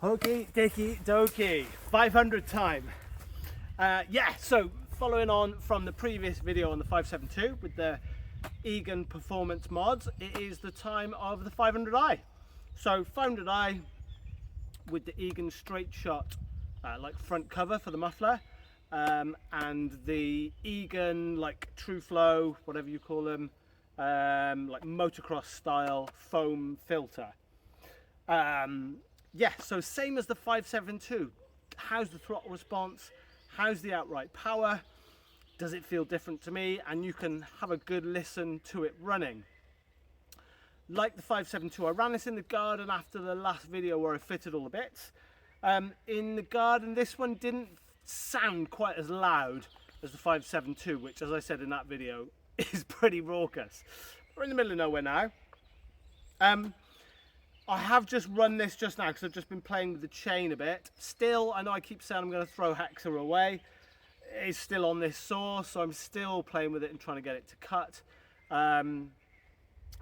Okie dicky dokey, 500 time. Yeah, so following on from the previous video on the 572 with the Egan Performance mods, it is the time of the 500i. So 500i with the Egan Straight Shot like front cover for the muffler, and the Egan like True Flow, whatever you call them, like motocross style foam filter. Yeah, so same as the 572. How's the throttle response? How's the outright power? Does it feel different to me? And you can have a good listen to it running. Like the 572, I ran this in the garden after the last video where I fitted all the bits. In the garden, this one didn't sound quite as loud as the 572, which, as I said in that video, is pretty raucous. We're in the middle of nowhere now. I have just run this just now because I've just been playing with the chain a bit. Still, I know I keep saying I'm going to throw Hexa away. It's still on this saw, so I'm still playing with it and trying to get it to cut.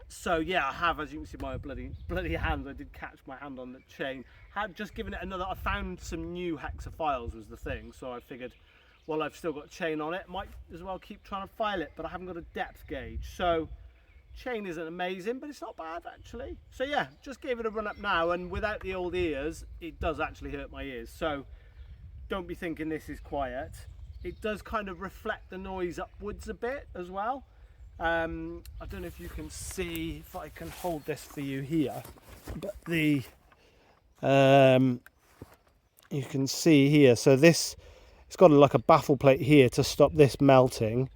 So yeah, I have, as you can see my bloody hand, I did catch my hand on the chain. Had just given it another, I found some new Hexa files was the thing, so I figured, well, I've still got chain on it, might as well keep trying to file it, but I haven't got a depth gauge. So chain isn't amazing, but it's not bad actually. So yeah, just gave it a run up now, and without the old ears, it does actually hurt my ears. So don't be thinking this is quiet. It does kind of reflect the noise upwards a bit as well. I don't know if you can see, if I can hold this for you here, but the you can see here, so this, it's got like a baffle plate here to stop this melting,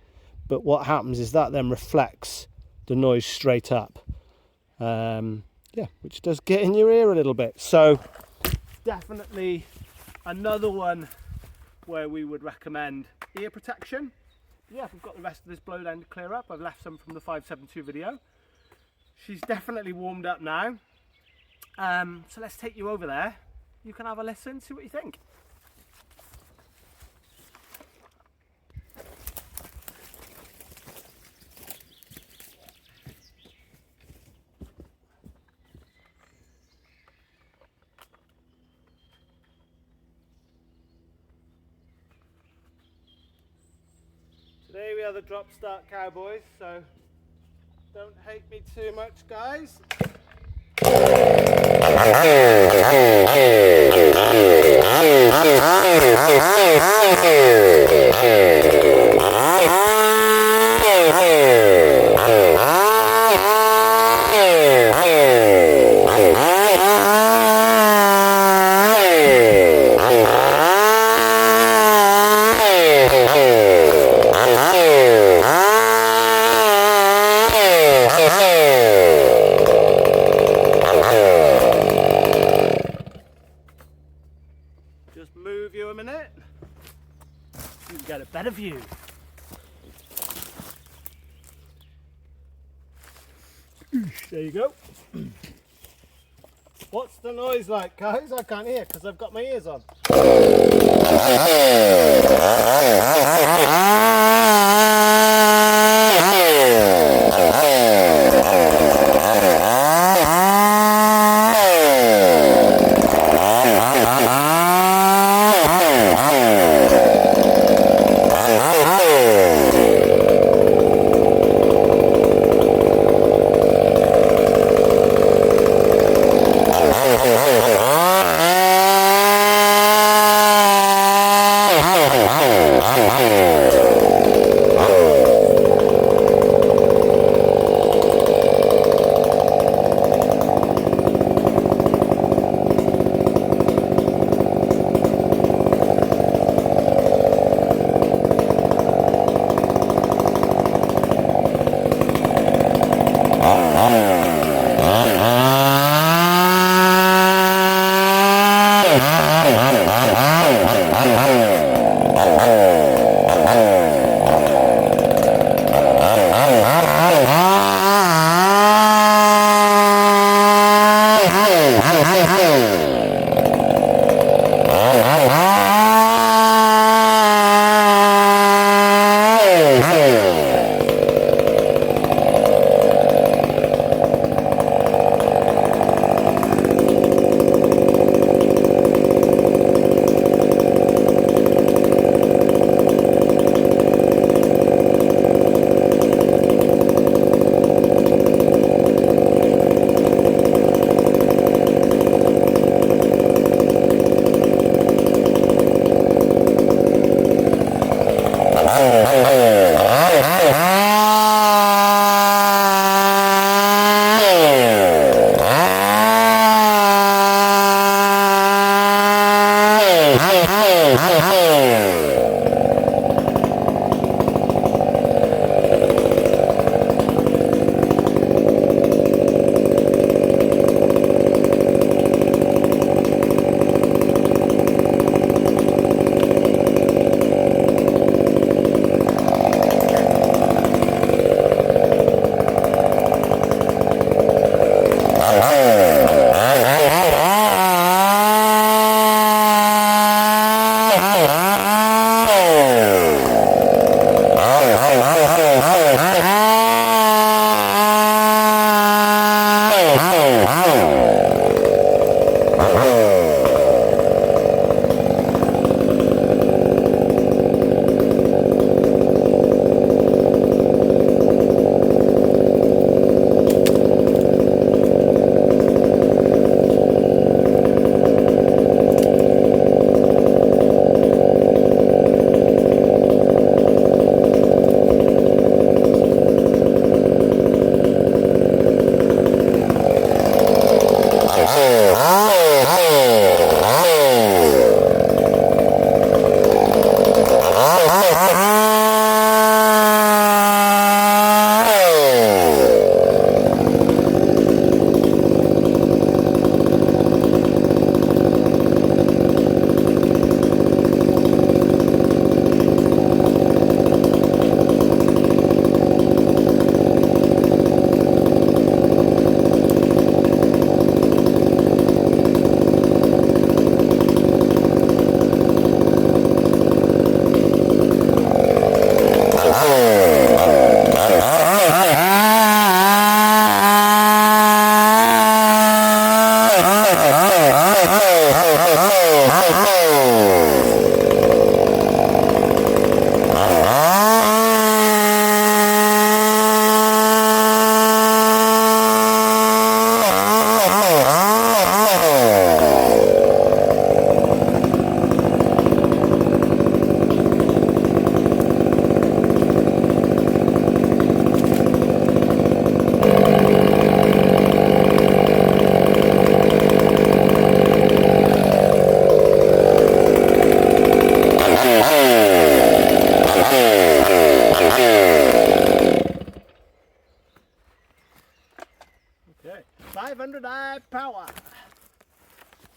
but what happens is that then reflects the noise straight up, yeah, which does get in your ear a little bit. So definitely another one where we would recommend ear protection. Yeah, we've got the rest of this blowdown to clear up. I've left some from the 572 video. She's definitely warmed up now. So let's take you over there. You can have a listen, see what you think. Today we are the drop start cowboys, so don't hate me too much, guys. Just move you a minute. You can get a better view. There you go. What's the noise like, guys? I can't hear because I've got my ears on.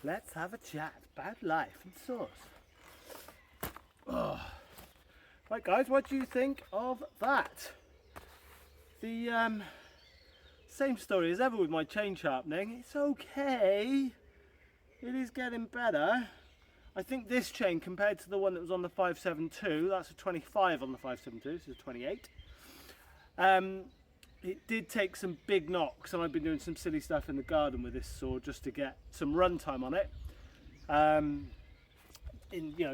let's have a chat about life and saws. Oh. Right guys, what do you think of that? The same story as ever with my chain sharpening. It's okay. It is getting better. I think this chain compared to the one that was on the 572, that's a 25 on the 572, so it's a 28. It did take some big knocks, and I've been doing some silly stuff in the garden with this saw just to get some run time on it.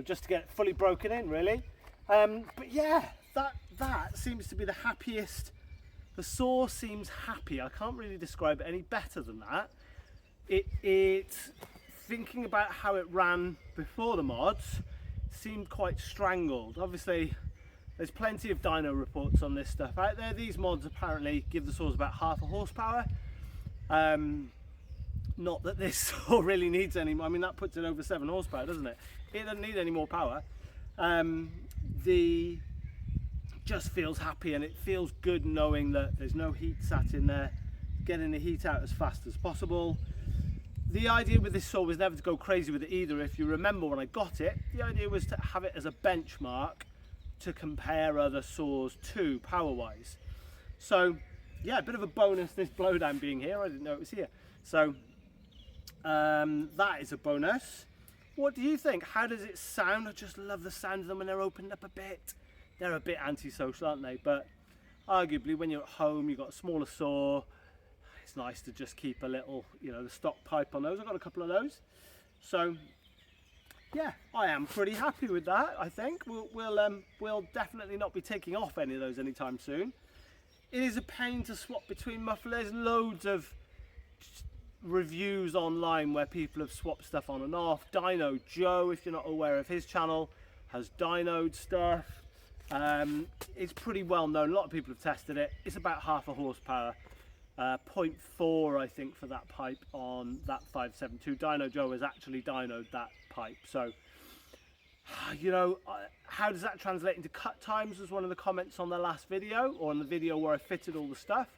Just to get it fully broken in, really. But yeah, that seems to be the happiest. The saw seems happy. I can't really describe it any better than that. Thinking about how it ran before the mods, seemed quite strangled. Obviously, there's plenty of dyno reports on this stuff out there. These mods apparently give the saws about half a horsepower. Not that this saw really needs any more. I mean, that puts it over 7 horsepower, doesn't it? It doesn't need any more power. Just feels happy, and it feels good knowing that there's no heat sat in there, getting the heat out as fast as possible. The idea with this saw was never to go crazy with it either. If you remember when I got it, the idea was to have it as a benchmark to compare other saws to power-wise. So yeah, a bit of a bonus this blowdown being here. I didn't know it was here. So that is a bonus. What do you think? How does it sound? I just love the sound of them when they're opened up a bit. They're a bit antisocial, aren't they? But arguably when you're at home, you've got a smaller saw, it's nice to just keep a little, the stock pipe on those. I've got a couple of those. So yeah, I am pretty happy with that. I think we'll definitely not be taking off any of those anytime soon. It is a pain to swap between mufflers. There's loads of reviews online where people have swapped stuff on and off. Dyno Joe, if you're not aware of his channel, has dynoed stuff. It's pretty well known. A lot of people have tested it. It's about half a horsepower. 0.4 I think for that pipe on that 572. Dyno Joe has actually dynoed that pipe. So how does that translate into cut times, was one of the comments on the last video, or on the video where I fitted all the stuff.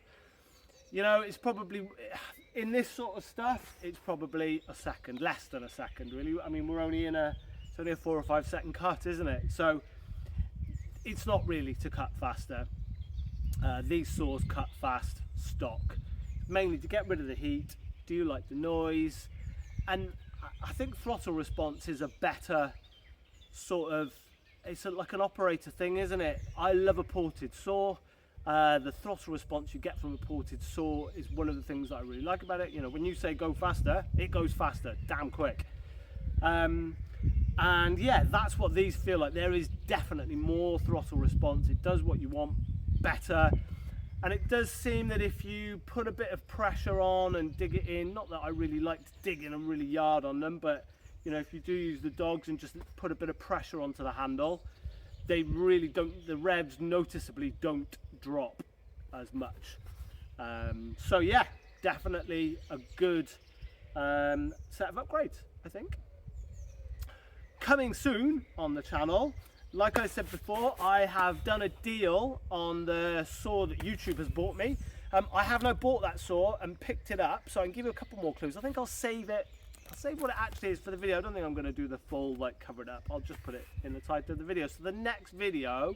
It's probably, in this sort of stuff, it's probably a second, less than a second really. I mean, we're only it's only a 4 or 5 second cut, isn't it? So it's not really to cut faster. These saws cut fast stock, mainly to get rid of the heat. Do you like the noise? And I think throttle response is a better sort of, it's like an operator thing, isn't it? I love a ported saw. The throttle response you get from a ported saw is one of the things that I really like about it. When you say go faster, it goes faster, damn quick. And yeah, that's what these feel like. There is definitely more throttle response. It does what you want better. And it does seem that if you put a bit of pressure on and dig it in, not that I really like to dig in and really yard on them, but if you do use the dogs and just put a bit of pressure onto the handle, they really don't, the revs noticeably don't drop as much. So yeah, definitely a good set of upgrades, I think. Coming soon on the channel, like I said before, I have done a deal on the saw that YouTube has bought me. I have now bought that saw and picked it up, so I can give you a couple more clues. I think I'll save it. I'll save what it actually is for the video. I don't think I'm going to do the full cover it up. I'll just put it in the title of the video. So the next video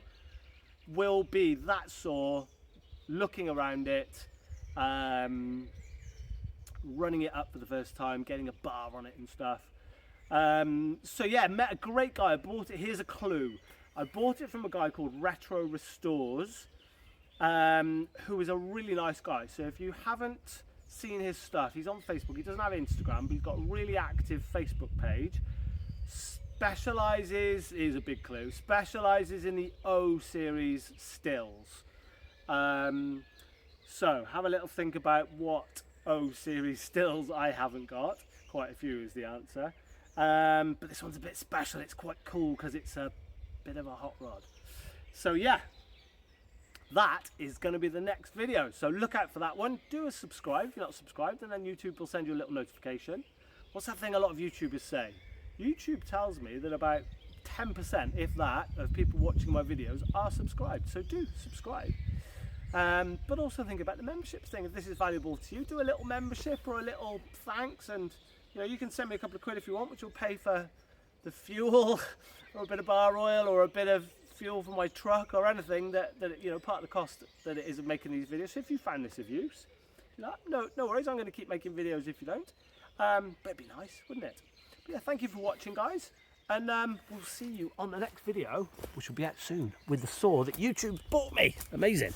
will be that saw, looking around it, running it up for the first time, getting a bar on it and stuff. So yeah, met a great guy. I bought it. Here's a clue. I bought it from a guy called Retro Restores, who is a really nice guy. So if you haven't seen his stuff, he's on Facebook. He doesn't have Instagram, but he's got a really active Facebook page. Specializes, is a big clue, specializes in the O series stills. So have a little think about what O series stills I haven't got. Quite a few is the answer. But this one's a bit special. It's quite cool because it's a bit of a hot rod. So yeah, that is going to be the next video. So look out for that one. Do a subscribe if you're not subscribed, and then YouTube will send you a little notification. What's that thing a lot of YouTubers say? YouTube tells me that about 10%, if that, of people watching my videos are subscribed. So do subscribe. But also think about the memberships thing. If this is valuable to you, do a little membership or a little thanks, and you know, you can send me a couple of quid if you want, which will pay for the fuel or a bit of bar oil or a bit of fuel for my truck or anything that you know, part of the cost that it is of making these videos. So if you found this of use, you know, no worries, I'm going to keep making videos if you don't. But it'd be nice, wouldn't it? But yeah, thank you for watching, guys, and we'll see you on the next video, which will be out soon, with the saw that YouTube bought me. Amazing.